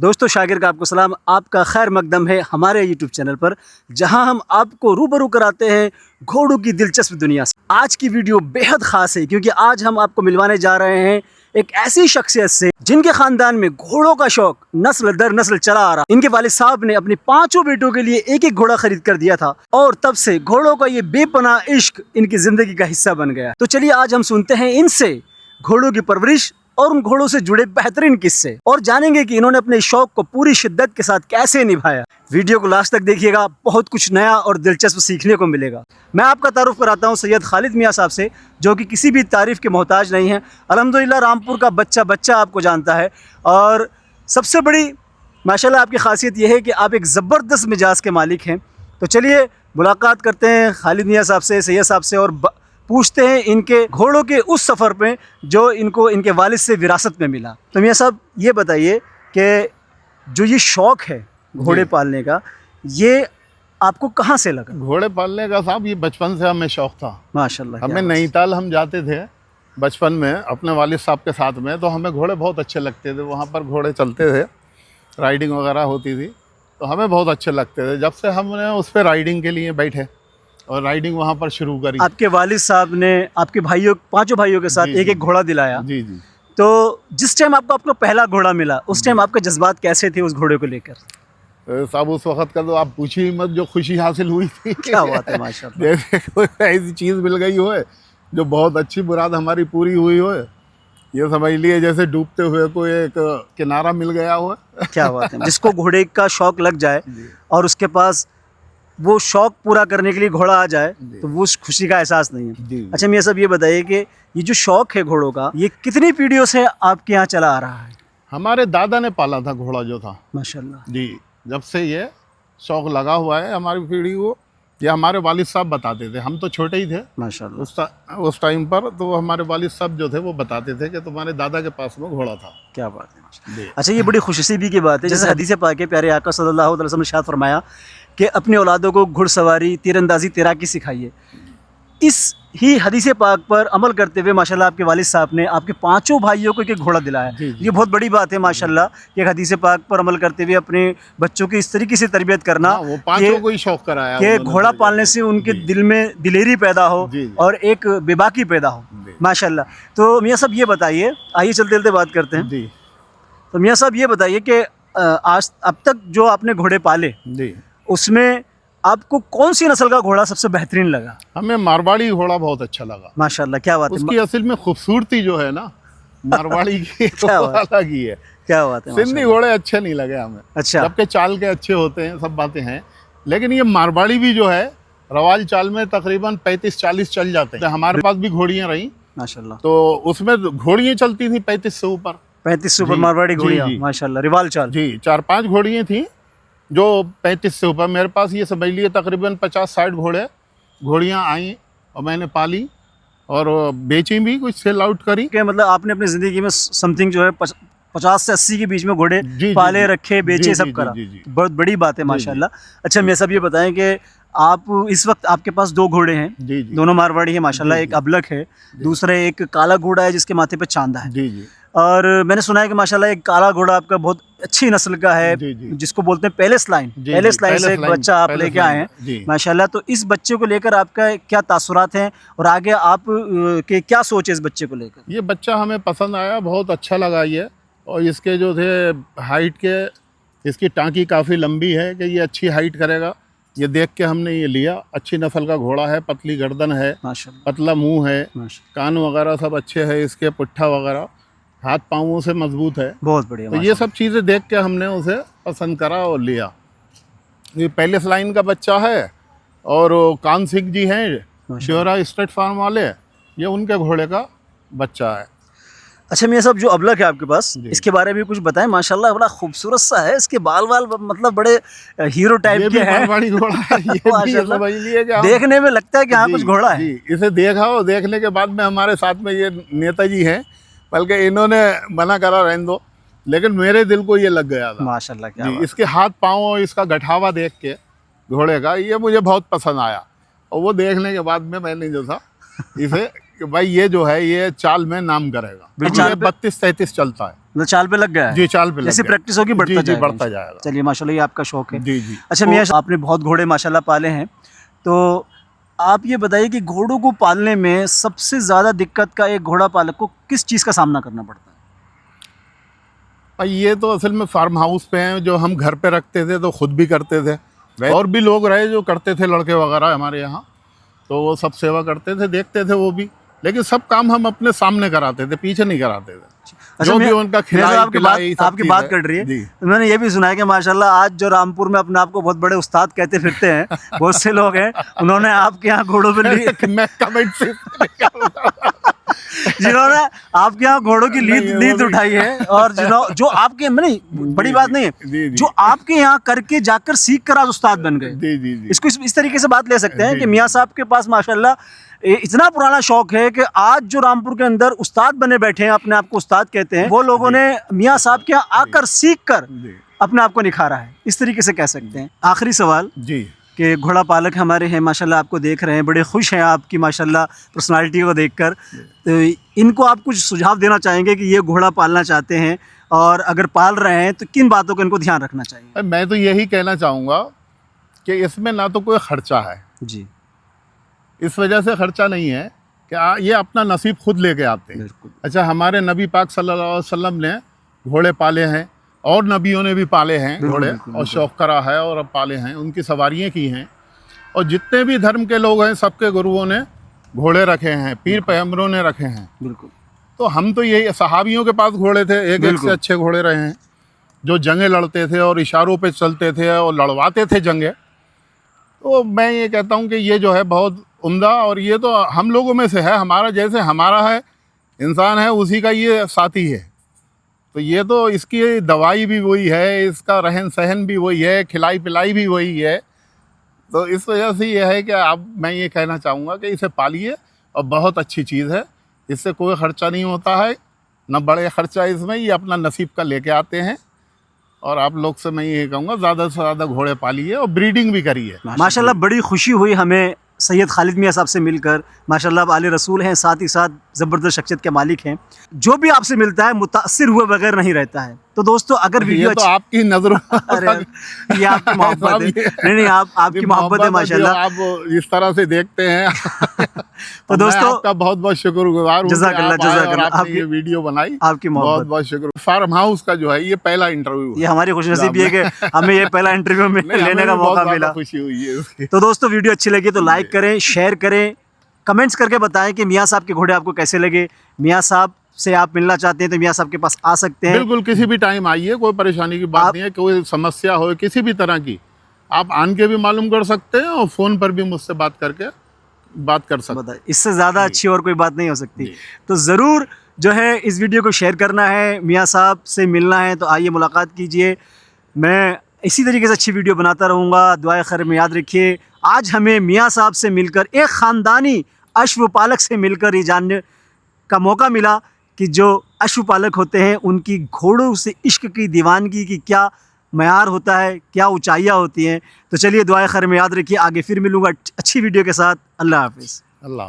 दोस्तों शागिर का आपको सलाम, आपका खैर मकदम है हमारे यूट्यूब चैनल पर, जहां हम आपको रूबरू कराते हैं घोड़ों की दिलचस्प दुनिया से। आज की वीडियो बेहद ख़ास है क्योंकि आज हम आपको मिलवाने जा रहे हैं एक ऐसी शख्सियत से जिनके ख़ानदान में घोड़ों का शौक नस्ल दर नस्ल चला आ रहा। इनके वालिद साहब ने अपने 5 बेटों के लिए एक एक घोड़ा खरीद कर दिया था और तब से घोड़ों का ये बेपनाह इश्क इनकी ज़िंदगी का हिस्सा बन गया। तो चलिए आज हम सुनते हैं इनसे घोड़ों की परवरिश और उन घोड़ों से जुड़े बेहतरीन किस्से और जानेंगे कि इन्होंने अपने शौक को पूरी शिद्दत के साथ कैसे निभाया। वीडियो को लास्ट तक देखिएगा, बहुत कुछ नया और दिलचस्प सीखने को मिलेगा। मैं आपका तारुफ कराता हूं सैयद खालिद मियां साहब से, जो कि किसी भी तारीफ के मोहताज नहीं है। अल्हम्दुलिल्लाह रामपुर का बच्चा आपको जानता है और सबसे बड़ी माशाल्लाह आपकी खासियत यह है कि आप एक ज़बरदस्त मिजाज के मालिक हैं। तो चलिए मुलाकात करते हैं खालिद मियां साहब से, सैयद साहब से, और पूछते हैं इनके घोड़ों के उस सफ़र पे जो इनको इनके वालिद से विरासत में मिला। तो मियां साहब ये बताइए कि जो ये शौक़ है घोड़े पालने का, ये आपको कहाँ से लगा? घोड़े पालने का साहब ये बचपन से हमें शौक़ था माशाल्लाह। हमें नैनीताल हम जाते थे बचपन में अपने वालिद साहब के साथ में, तो हमें घोड़े बहुत अच्छे लगते थे। वहाँ पर घोड़े चलते थे, राइडिंग वगैरह होती थी, तो हमें बहुत अच्छे लगते थे। जब से हमने उस पर राइडिंग के लिए बैठे और राइडिंग वहाँ पर शुरू करी। आपके वालिद साहब ने आपके भाइयों 5 भाइयों के साथ एक एक घोड़ा दिलाया। जी जी। तो जिस टाइम आपको पहला घोड़ा मिला, उस टाइम आपके जज्बात कैसे थे उस घोड़े को लेकर? साहब उस वक्त का तो आप पूछिए मत, जो खुशी हासिल हुई थी। क्या बात है माशाल्लाह। जैसे कोई ऐसी चीज़ मिल गई हो जो बहुत अच्छी मुराद हमारी पूरी हुई हो, ये समझ लिए जैसे डूबते हुए कोई एक किनारा मिल गया हो। क्या बात है। जिसको घोड़े का शौक लग जाए और उसके पास वो शौक पूरा करने के लिए घोड़ा आ जाए तो वो उस खुशी का एहसास नहीं है। अच्छा मियां साहब ये बताइए कि ये जो शौक है घोड़ों का, ये कितनी पीढ़ियों से आपके यहाँ चला आ रहा है? हमारे दादा ने पाला था घोड़ा जो था माशाल्लाह जी। जब से ये शौक लगा हुआ है हमारी पीढ़ी को, ये हमारे वालिद साहब बताते थे। हम तो छोटे ही थे माशाल्लाह उस टाइम पर, तो हमारे वालिद साहब जो थे वो बताते थे कि तुम्हारे दादा के पास में घोड़ा था। क्या बात है। अच्छा ये बड़ी खुशनसीबी की बात है, जैसे हदीस पाक के प्यारे आका सल्लल्लाहु अलैहि वसल्लम ने इरशाद फरमाया कि अपने औलादों को घुड़सवारी, तीरंदाजी, तैराकी सिखाइए। इस ही हदीस पाक पर अमल करते हुए माशाल्लाह आपके वालिद साहब ने आपके 5 भाइयों को एक घोड़ा दिलाया। ये बहुत बड़ी बात है माशाल्लाह कि हदीस पाक पर अमल करते हुए अपने बच्चों की इस तरीके से तरबियत करना, वो 5 को ही शौक कराया कि घोड़ा पालने से उनके दिल में दिलेरी पैदा हो और एक बेबाकी पैदा हो माशाल्लाह। तो मियाँ साहब ये बताइए, आइए चलते चलते बात करते हैं जी। तो मियाँ साहब ये बताइए कि आज अब तक जो आपने घोड़े पाले जी, उसमें आपको कौन सी नस्ल का घोड़ा सबसे बेहतरीन लगा? हमें मारवाड़ी घोड़ा बहुत अच्छा लगा माशाल्लाह। क्या बात है। उसकी असल में खूबसूरती जो है ना मारवाड़ी की क्या बात अलग ही है। क्या बात है। सिंधी घोड़े अच्छे नहीं लगे हमें। अच्छा। जबकि चाल के अच्छे होते हैं, सब बातें हैं, लेकिन ये मारवाड़ी भी जो है रवाल चाल में तकरीबन 35-40 चल जाते हैं। हमारे पास भी घोड़ियाँ रही माशाल्लाह, तो उसमें घोड़ियाँ चलती थी 35 से ऊपर। 35 से ऊपर मारवाड़ी घोड़ियाँ माशाल्लाह, रिवाल चाल जी। 4-5 घोड़ियाँ थी जो 35 से ऊपर। मेरे पास ये समझ लिए तकरीबन 50-60 घोड़ियाँ आई और मैंने पाली और बेची भी, कुछ सेल आउट करी। कि मतलब आपने अपनी ज़िंदगी में समथिंग जो है 50 से 80 के बीच में घोड़े पाले, रखे, बेचे, सब करा। बहुत बड़ी बात है माशाल्लाह। अच्छा मैं सब ये बताएं कि आप इस वक्त आपके पास 2 घोड़े हैं, दोनों मारवाड़ी है माशाल्लाह। एक अबलक है, दूसरा एक काला घोड़ा है जिसके माथे पे चांदा है। जी। और मैंने सुना है कि माशाल्लाह एक काला घोड़ा आपका बहुत अच्छी नस्ल का है, जिसको बोलते हैं पैलेस लाइन से एक बच्चा आप लेके आए हैं माशाल्लाह। तो इस बच्चे को लेकर आपका क्या तासुरात हैं और आगे आप के क्या सोच है इस बच्चे को लेकर? ये बच्चा हमें पसंद आया, बहुत अच्छा लगा ये। और इसके जो थे हाइट के, इसकी टाँकी काफ़ी लंबी है कि ये अच्छी हाइट करेगा, ये देख के हमने ये लिया। अच्छी नस्ल का घोड़ा है, पतली गर्दन है, पतला मुंह है, कान वगैरह सब अच्छे है इसके, पुट्ठा वगैरह, हाथ पाँवों से मजबूत है, बहुत बढ़िया। तो ये सब चीज़ें देख के हमने उसे पसंद करा और लिया। ये पैलेस लाइन का बच्चा है और कान सिंह जी हैं श्योरा स्टेट फार्म वाले, ये उनके घोड़े का बच्चा है। अच्छा मियाँ साहब जो अबलक है आपके पास, इसके बारे में कुछ बताएं। माशाल्लाह बड़ा खूबसूरत सा है, इसके बाल मतलब बड़े हीरो टाइप के हैं। मारवाड़ी घोड़ा है ये समझ लिए कि देखने में लगता है कि हाँ कुछ घोड़ा है। इसे देखा और देखने के बाद में हमारे साथ में ये नेताजी हैं, बल्कि इन्होंने मना करा रहने दो, लेकिन मेरे दिल को ये लग गया था माशाल्लाह। क्या इसके हाथ पाँव, इसका गठावा देख के घोड़े का, ये मुझे बहुत पसंद आया। और वो देखने के बाद में मैंने जो था इसे कि भाई ये जो है ये चाल में नाम करेगा। 32-33 चलता है। मतलब चाल पे लग गया है? जी, चाल पे लग जैसे गया। प्रैक्टिस होगी बढ़ता जी, जाएगा। बढ़ता जाएगा। चलिए माशाल्लाह, ये आपका शौक है। जी, जी। अच्छा मियाँ, आपने बहुत घोड़े माशाल्लाह पाले हैं, तो आप ये बताइए कि घोड़ों को पालने में सबसे ज़्यादा दिक्कत का एक घोड़ा पालक को किस चीज़ का सामना करना पड़ता है? भाई ये तो असल में फार्म हाउस पे हैं, जो हम घर पे रखते थे तो खुद भी करते थे, और भी लोग रहे जो करते थे, लड़के वगैरह हमारे यहाँ, तो वो सब सेवा करते थे, देखते थे वो भी, लेकिन सब काम हम अपने सामने कराते थे, पीछे नहीं कराते थे। जो भी उनका खिलाई पिलाई सब आपकी बात कट रही है, तो मैंने ये भी सुना है कि माशाल्लाह आज जो रामपुर में अपने आप को बहुत बड़े उस्ताद कहते फिरते हैं, बहुत से लोग हैं, उन्होंने आपके यहाँ घोड़ों पे मैं कमेंट से जिन्होंने आपके यहाँ घोड़ों की लीद उठाई है, और जो आपके नहीं, बड़ी बात नहीं है, जो आपके यहाँ करके जाकर सीख कर आज उस्ताद बन गए। इसको इस तरीके से बात ले सकते हैं कि मियाँ साहब के पास माशाल्लाह इतना पुराना शौक है कि आज जो रामपुर के अंदर उस्ताद बने बैठे हैं, अपने आप को उस्ताद कहते हैं, वो लोगों ने मियाँ साहब के यहाँ आकर सीख कर अपने आप को निखारा है, इस तरीके से कह सकते हैं। आखिरी सवाल जी, कि घोड़ा पालक हमारे हैं माशाल्लाह, आपको देख रहे हैं, बड़े खुश हैं आपकी माशाल्लाह पर्सनालिटी को देखकर, तो इनको आप कुछ सुझाव देना चाहेंगे कि ये घोड़ा पालना चाहते हैं, और अगर पाल रहे हैं तो किन बातों का इनको ध्यान रखना चाहिए? मैं तो यही कहना चाहूँगा कि इसमें ना तो कोई खर्चा है जी, इस वजह से खर्चा नहीं है कि ये अपना नसीब खुद लेके आते हैं। अच्छा, हमारे नबी पाक सल्लल्लाहु अलैहि वसल्लम ने घोड़े पाले हैं, और नबियों ने भी पाले हैं घोड़े, और शौक करा है और अब पाले हैं, उनकी सवारियाँ की हैं, और जितने भी धर्म के लोग हैं सबके गुरुओं ने घोड़े रखे हैं, पीर पैगंबरों ने रखे हैं। बिल्कुल। तो हम तो यही, सहाबियों के पास घोड़े थे, एक से अच्छे घोड़े रहे हैं, जो जंगें लड़ते थे और इशारों पे चलते थे और लड़वाते थे जंगें। तो मैं ये कहता हूँ कि ये जो है बहुत उम्दा, और ये तो हम लोगों में से है, हमारा जैसे हमारा है इंसान है, उसी का ये साथी है। तो ये तो इसकी दवाई भी वही है, इसका रहन सहन भी वही है, खिलाई पिलाई भी वही है। तो इस वजह से ये है कि अब मैं ये कहना चाहूँगा कि इसे पालिए, और बहुत अच्छी चीज़ है, इससे कोई ख़र्चा नहीं होता है, न बड़े ख़र्चा इसमें, ये अपना नसीब का लेके आते हैं। और आप लोग से मैं ये कहूँगा ज़्यादा से ज़्यादा घोड़े पालिए और ब्रीडिंग भी करिए। माशाल्लाह बड़ी खुशी हुई हमें सैयद खालिद मियाँ साहब से मिलकर। माशाल्लाह आप आले रसूल हैं, साथ ही साथ ज़बरदस्त शख्सियत के मालिक हैं। जो भी आपसे मिलता है मुतासिर हुए बगैर नहीं रहता है। तो दोस्तों अगर वीडियो तो आपकी नज़रों अरे ये आपकी मोहब्बत है, नहीं आपकी मोहब्बत है माशाल्लाह, आप इस तरह से देखते हैं। तो दोस्तों आपका बहुत बहुत शुक्रगुजार हूँ, जज़ाकल्लाह आपने ये वीडियो बनाई, आपकी मोहब्बत, बहुत बहुत शुक्र। फार्म हाउस का जो है ये पहला इंटरव्यू, ये हमारी खुशनसीबी है कि हमें ये पहला इंटरव्यू में लेने का मौका मिला, खुशी हुई है। तो दोस्तों वीडियो अच्छी लगी तो लाइक करें, शेयर करें, कमेंट्स करके बताएं कि मियाँ साहब के घोड़े आपको कैसे लगे। मियाँ साहब से आप मिलना चाहते हैं तो मियाँ साहब के पास आ सकते हैं, बिल्कुल किसी भी टाइम आइए, कोई परेशानी की बात नहीं है। कोई समस्या हो किसी भी तरह की, आप आन के भी मालूम कर सकते हैं, और फ़ोन पर भी मुझसे बात करके बात कर सकते हैं। इससे ज़्यादा अच्छी और कोई बात नहीं हो सकती। तो ज़रूर जो है इस वीडियो को शेयर करना है, मियाँ साहब से मिलना है तो आइए मुलाकात कीजिए। मैं इसी तरीके से अच्छी वीडियो बनाता रहूँगा। दुआए खैर में याद रखिए, आज हमें मियाँ साहब से मिलकर, एक ख़ानदानी अश्वपालक से मिलकर ये जानने का मौका मिला कि जो अश्वपालक होते हैं उनकी घोड़ों से इश्क की दीवानगी की क्या मयार होता है, क्या ऊंचाइयाँ होती हैं। तो चलिए दुआए खैर में याद रखिए, आगे फिर मिलूँगा अच्छी वीडियो के साथ। अल्लाह हाफ़िज़। अल्लाह।